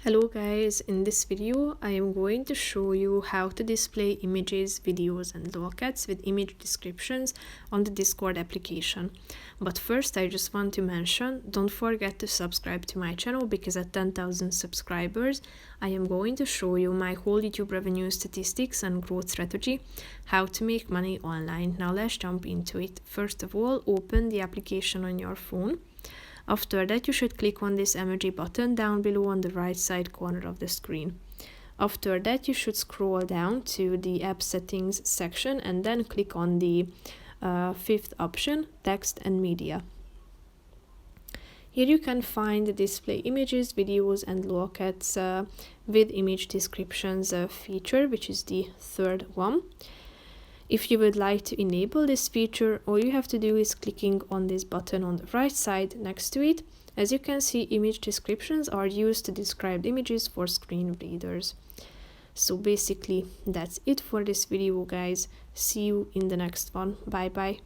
Hello guys, in this video I am going to show you how to display images, videos and lockets with image descriptions on the Discord application. But first I just want to mention, don't forget to subscribe to my channel because at 10,000 subscribers I am going to show you my whole YouTube revenue statistics and growth strategy, how to make money online. Now let's jump into it. First of all, open the application on your phone. After that, you should click on this emoji button down below on the right side corner of the screen. After that, you should scroll down to the app settings section and then click on the fifth option, text and media. Here you can find display images, videos and lockets with image descriptions feature, which is the third one. If you would like to enable this feature, all you have to do is clicking on this button on the right side next to it. As you can see, image descriptions are used to describe images for screen readers. So basically, that's it for this video, guys. See you in the next one. Bye bye.